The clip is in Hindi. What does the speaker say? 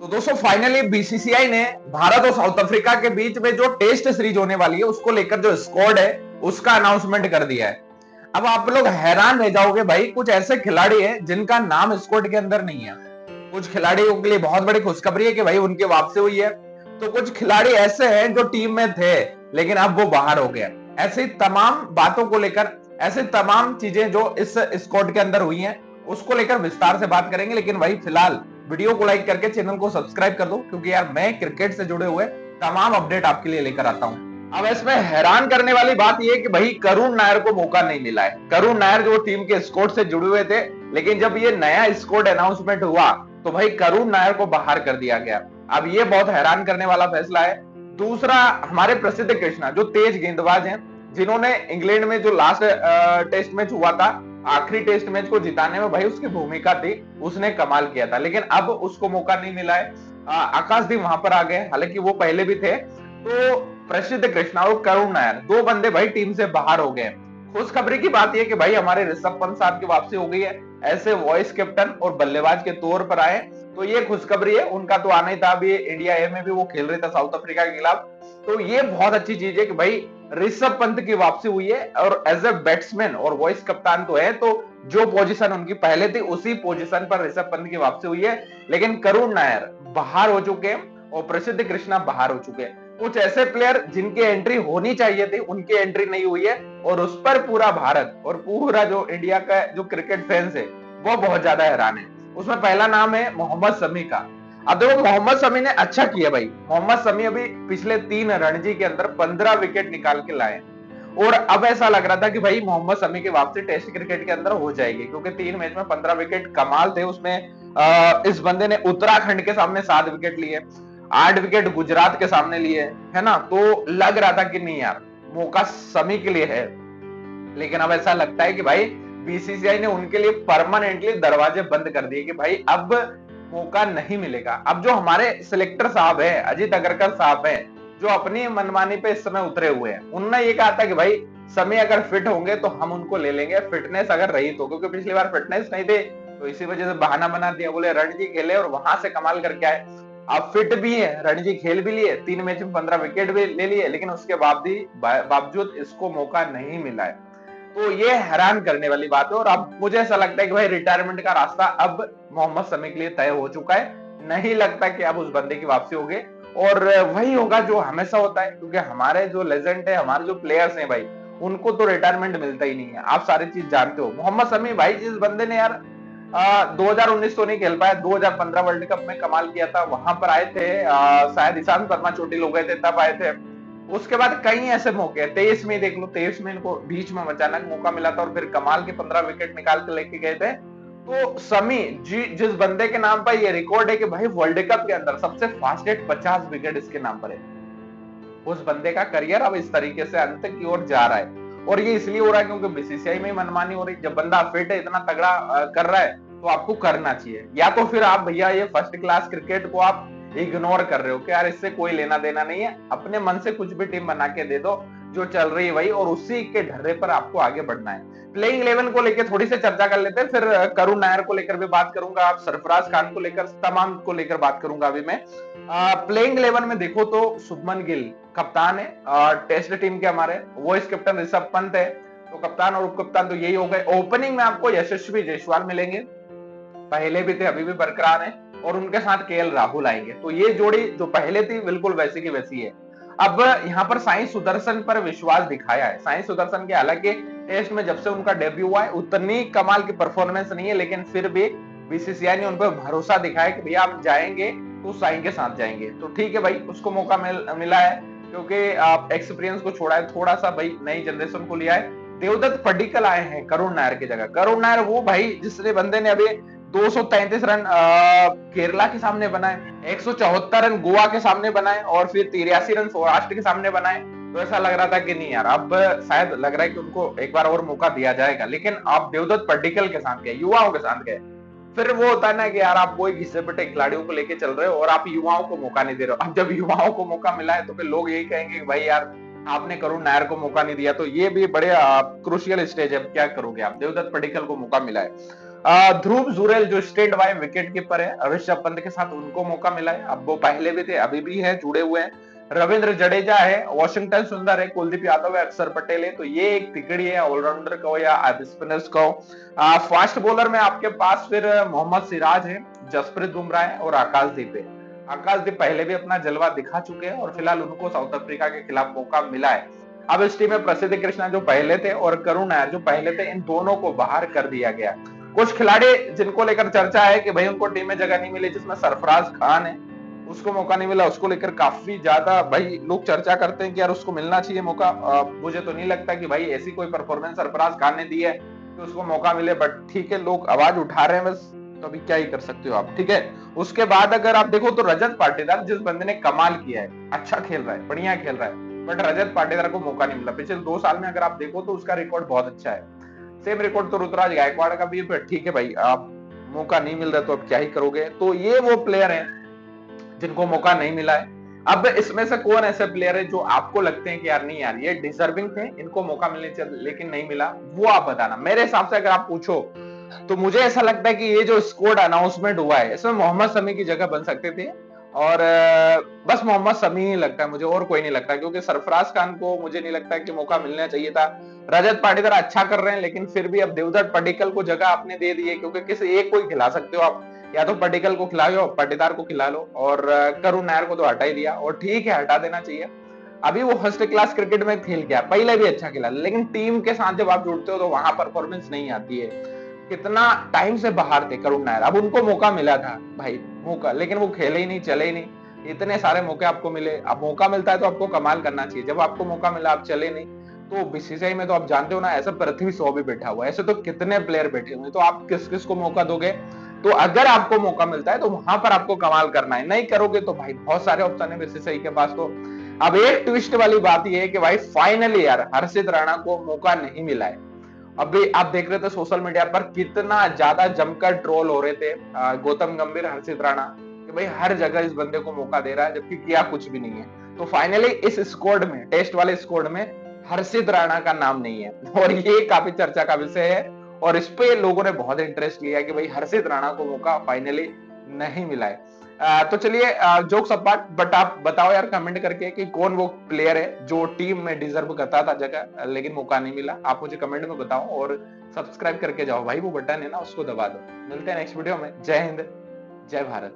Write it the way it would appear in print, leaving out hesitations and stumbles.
तो दोस्तों फाइनली बीसीसीआई ने भारत और साउथ अफ्रीका के बीच में जो टेस्ट सीरीज होने वाली है उसको लेकर जो स्क्वाड है उसका अनाउंसमेंट कर दिया है। अब आप लोग हैरान रह जाओगे भाई, कुछ ऐसे खिलाड़ी हैं जिनका नाम स्क्वाड के अंदर नहीं है। कुछ खिलाड़ियों के लिए बहुत बड़ी खुशखबरी है कि भाई उनकी वापसी हुई है। तो कुछ खिलाड़ी ऐसे हैं जो टीम में थे लेकिन अब वो बाहर हो गए। ऐसी तमाम बातों को लेकर, ऐसे तमाम चीजें जो इस स्क्वाड के अंदर हुई हैं उसको लेकर विस्तार से बात करेंगे। लेकिन भाई फिलहाल वीडियो को लाइक करके चैनल को सब्सक्राइब कर दो, क्योंकि यार मैं क्रिकेट से जुड़े हुए तमाम अपडेट आपके लिए लेकर आता हूं। अब इसमें हैरान करने वाली बात यह कि भाई करुण नायर को मौका नहीं मिला है। करुण नायर जो टीम के स्क्वाड से जुड़े हुए थे, लेकिन जब ये नया स्क्वाड अनाउंसमेंट हुआ तो भाई करुण नायर को बाहर कर दिया गया। अब ये बहुत हैरान करने वाला फैसला है। दूसरा, हमारे प्रसिद्ध कृष्णा जो तेज गेंदबाज हैं, जिन्होंने इंग्लैंड में जो लास्ट टेस्ट मैच हुआ था, आखिरी टेस्ट मैच को जिताने में भाई उसकी भूमिका थी, उसने कमाल किया था, लेकिन अब उसको मौका नहीं मिला है। आकाशदीप वहां पर आ गए, हालांकि वो पहले भी थे। तो प्रसिद्ध कृष्णा और करुण नायर, दो बंदे भाई टीम से बाहर हो गए। खुशखबरी की बात यह कि भाई हमारे ऋषभ पंत साहब की वापसी हो गई है, ऐसे वॉइस कैप्टन और बल्लेबाज के तौर पर आए। तो ये खुशखबरी है, उनका तो आना ही था। अभी इंडिया ए में भी वो खेल रहे थे साउथ अफ्रीका के खिलाफ। तो ये बहुत अच्छी चीज है कि भाई ऋषभ पंत की वापसी हुई है, और एज ए बैट्समैन और वॉइस कप्तान तो है, तो जो पोजीशन उनकी पहले थी उसी पोजीशन पर ऋषभ पंत की वापसी हुई है। लेकिन करुण नायर बाहर हो चुके हैं और प्रसिद्ध कृष्णा बाहर हो चुके हैं। कुछ ऐसे प्लेयर जिनकी एंट्री होनी चाहिए थी, उनकी एंट्री नहीं हुई है, और उस पर पूरा भारत और पूरा जो इंडिया का जो क्रिकेट फैंस है वो बहुत ज्यादा हैरान है। उसमें पहला नाम है मोहम्मद शमी का। अब देखो, मोहम्मद शमी ने अच्छा किया भाई। मोहम्मद शमी अभी पिछले 3 रणजी के अंदर 15 विकेट निकाल के लाए, और अब ऐसा लग रहा था कि भाई मोहम्मद शमी की वापसी टेस्ट क्रिकेट के अंदर हो जाएगी, क्योंकि 3 मैच में 15 विकेट कमाल थे। उसमें इस बंदे ने उत्तराखंड के सामने 7 विकेट लिए, 8 विकेट गुजरात के सामने लिए, है ना। तो लग रहा था कि नहीं यार, मौका शमी के लिए है। लेकिन अब ऐसा लगता है कि भाई बीसीसीआई ने उनके लिए परमानेंटली दरवाजे बंद कर दिए कि भाई अब मौका नहीं मिलेगा। अब जो हमारे सिलेक्टर साहब है, अजीत अग्रकर साहब है, जो अपनी मनमानी पे इस समय उतरे हुए हैं, उन्होंने ये कहा था कि भाई समय अगर फिट होंगे तो हम उनको ले लेंगे, फिटनेस अगर रही तो। क्योंकि पिछली बार फिटनेस नहीं थे, तो इसी वजह से बहाना बना दिया, बोले रणजी खेले और वहां से कमाल करके आए। अब फिट भी है, रणजी खेल भी लिए, 3 मैच में 15 विकेट भी ले लिए, लेकिन उसके बावजूद इसको मौका नहीं मिला है। तो ये हैरान करने वाली बात है। और अब मुझे ऐसा लगता है कि भाई रिटायरमेंट का रास्ता अब मोहम्मद शमी के लिए तय हो चुका है। नहीं लगता कि अब उस बंदे की वापसी होगी, और वही होगा जो हमेशा होता है, क्योंकि हमारे जो लेजेंड है, हमारे जो प्लेयर्स हैं भाई, उनको तो रिटायरमेंट मिलता ही नहीं है। आप सारी चीज जानते हो। मोहम्मद शमी भाई, जिस बंदे ने यार 2019 तो नहीं खेल पाया, 2015 वर्ल्ड कप में कमाल किया था, वहां पर आए थे। शायद ईशांत शर्मा चोटिल हो गए थे तब आए थे। उसके बाद कई ऐसे मौके, 23 में देख लो, 23 में इनको बीच में अचानक मौका मिला था और फिर कमाल के 15 विकेट निकाल के लेके गए थे। तो शमी जी, जिस बंदे के नाम पर ये रिकॉर्ड है कि भाई वर्ल्ड कप के अंदर सबसे फास्टेस्ट 50 विकेट इसके नाम पर है, उस बंदे का करियर अब इस तरीके से अंत की ओर जा रहा है। और ये इसलिए हो रहा है क्योंकि बीसीसीआई में मनमानी हो रही। जब बंदा फिट है, इतना तगड़ा कर रहा है, तो आपको करना चाहिए। या तो फिर आप भैया ये फर्स्ट क्लास क्रिकेट को आप इग्नोर कर रहे हो कि यार इससे कोई लेना देना नहीं है, अपने मन से कुछ भी टीम बना के दे दो जो चल रही है वही, और उसी के ढर्रे पर आपको आगे बढ़ना है। प्लेइंग 11 को लेकर थोड़ी सी चर्चा कर लेते हैं, फिर करुण नायर को लेकर भी बात करूंगा, आप सरफराज खान को लेकर, तमाम को लेकर बात करूंगा अभी मैं। प्लेइंग 11 में देखो तो शुभमन गिल कप्तान है, टेस्ट टीम के हमारे वॉइस कैप्टन ऋषभ पंत है, तो कप्तान और उप कप्तान तो यही हो गए। ओपनिंग में आपको यशस्वी जायसवाल मिलेंगे, पहले भी थे अभी भी बरकरार है, और उनके साथ केएल राहुल आएंगे। तो ये जोड़ी जो पहले थी बिल्कुल वैसी की वैसी है। अब यहाँ पर साई सुदर्शन पर विश्वास दिखाया है। साई सुदर्शन के हालांकि टेस्ट में जब से उनका डेब्यू हुआ है उतनी कमाल की परफॉर्मेंस नहीं है, लेकिन फिर भी बीसीसीआई ने उन पर भरोसा दिखाया कि भैया आप जाएंगे तो साई के साथ जाएंगे। तो ठीक है भाई, उसको मौका मिला है, क्योंकि आप एक्सपीरियंस को छोड़ा है थोड़ा सा, भाई नई जनरेशन को लिया है। देवदत्त पडिक्कल आए हैं करुण नायर की जगह। करुण नायर वो भाई जिसने बंदे ने अभी 233 रन केरला के सामने बनाए, 174 रन गोवा के सामने बनाए, और फिर 83 रन सौराष्ट्र के सामने बनाए। तो ऐसा लग रहा था कि नहीं यार, अब शायद लग रहा है कि उनको एक बार और मौका दिया जाएगा। लेकिन आप देवदत्त पडिक्कल के साथ गए, युवाओं के साथ गए, फिर वो होता है ना कि यार आप कोई घिसे पिटे खिलाड़ियों को लेके चल रहे हो और आप युवाओं को मौका नहीं दे रहे हो। अब जब युवाओं को मौका मिला है तो फिर लोग यही कहेंगे कि भाई यार आपने करुण नायर को मौका नहीं दिया। तो ये भी बड़े क्रूशियल स्टेज है, क्या करोगे आप। देवदत्त पडिक्कल को मौका मिला है। ध्रुव जुरेल जो स्टेट वाइड विकेट कीपर है ऋषभ पंत के साथ, उनको मौका मिला है। अब वो पहले भी थे, अभी भी है, जुड़े हुए हैं। रविंद्र जडेजा है, वॉशिंगटन सुंदर है, कुलदीप यादव है, अक्षर पटेल है। तो ये एक तिकड़ी है, ऑलराउंडर कहो या स्पिनर्स कहो। फास्ट बॉलर में आपके पास फिर मोहम्मद सिराज है, जसप्रीत बुमराह है और आकाशदीप है। आकाशदीप पहले भी अपना जलवा दिखा चुके हैं और फिलहाल उनको साउथ अफ्रीका के खिलाफ मौका मिला है। अब इस टीम में प्रसिद्ध कृष्णा जो पहले थे और करुण नायर जो पहले थे, इन दोनों को बाहर कर दिया गया। कुछ खिलाड़ी जिनको लेकर चर्चा है कि भाई उनको टीम में जगह नहीं मिली, जिसमें सरफराज खान है, उसको मौका नहीं मिला, उसको लेकर काफी ज्यादा भाई लोग चर्चा करते हैं कि यार उसको मिलना चाहिए मौका। मुझे तो नहीं लगता कि भाई ऐसी कोई परफॉर्मेंस सरफराज खान ने दी है कि उसको मौका मिले, बट ठीक है, लोग आवाज उठा रहे हैं बस, तो अभी क्या ही कर सकते हो आप, ठीक है। उसके बाद अगर आप देखो तो रजत पाटीदार, जिस बंदे ने कमाल किया है, अच्छा खेल रहा है, बढ़िया खेल रहा है, बट रजत पाटीदार को मौका नहीं मिला। पिछले 2 साल में अगर आप देखो तो उसका रिकॉर्ड बहुत अच्छा है। सेम रिकॉर्ड तो ऋतुराज गायकवाड़ का भी है, ठीक है भाई, आप मौका नहीं मिल रहा तो अब क्या ही करोगे। तो ये वो प्लेयर हैं जिनको मौका नहीं मिला है। अब इसमें से कौन ऐसे प्लेयर है जो आपको लगते हैं कि यार नहीं यार ये डिजर्विंग थे, इनको मौका मिलने चाहिए लेकिन नहीं मिला, वो आप बताना। मेरे हिसाब से अगर आप पूछो तो मुझे ऐसा लगता है कि ये जो स्क्वाड अनाउंसमेंट हुआ है, इसमें मोहम्मद शमी की जगह बन सकते थे। और बस मोहम्मद शमी ही लगता है मुझे, और कोई नहीं लगता, क्योंकि सरफराज खान को मुझे नहीं लगता कि मौका मिलना चाहिए था। रजत पाटीदार अच्छा कर रहे हैं, लेकिन फिर भी अब देवदत्त पडिक्कल को जगह आपने दे दी है, क्योंकि किसी एक को ही खिला सकते हो आप, या तो पडिक्कल को खिलाओ, पाटीदार को खिला लो, और करुण नायर को तो हटा ही दिया, और ठीक है हटा देना चाहिए। अभी वो फर्स्ट क्लास क्रिकेट में खेल गया, पहले भी अच्छा खेला, लेकिन टीम के साथ जब आप जुड़ते हो तो वहां परफॉर्मेंस नहीं आती है। कितना टाइम से बाहर थे करुण नायर, अब उनको मौका मिला था भाई, मौका, लेकिन वो खेले ही नहीं, चले ही नहीं। इतने सारे मौके आपको मिले, अब मौका मिलता है तो आपको कमाल करना चाहिए। जब आपको मौका मिला आप चले नहीं, तो बीसीसीआई में तो आप जानते हो ना, ऐसा पृथ्वी शॉ भी बैठा हुआ है, ऐसे तो कितने प्लेयर बैठे हुए हैं, तो आप किस किस को मौका दोगे। तो अगर आपको मौका मिलता है तो वहां पर आपको कमाल करना है, नहीं करोगे तो भाई बहुत सारे ऑप्शन है बीसीसीआई के पास। तो अब एक ट्विस्ट वाली बात यह है कि भाई फाइनली यार हर्षित राणा को मौका नहीं मिला है। अभी आप देख रहे थे सोशल मीडिया पर कितना ज्यादा जमकर ट्रोल हो रहे थे गौतम गंभीर, हर्षित राणा, कि भाई हर जगह इस बंदे को मौका दे रहा है जबकि किया कुछ भी नहीं है। तो फाइनली इस स्क्वाड में, टेस्ट वाले स्क्वाड में हर्षित राणा का नाम नहीं है, और ये काफी चर्चा का विषय है। और इस पे लोगों ने बहुत इंटरेस्ट लिया कि भाई हर्षित राणा को मौका फाइनली नहीं मिला है। तो चलिए जोक्स अपार्ट, बट आप बताओ यार कमेंट करके कि कौन वो प्लेयर है जो टीम में डिजर्व करता था जगह, लेकिन मौका नहीं मिला। आप मुझे कमेंट में बताओ, और सब्सक्राइब करके जाओ भाई, वो बटन है ना उसको दबा दो। मिलते हैं नेक्स्ट वीडियो में। जय हिंद, जय भारत।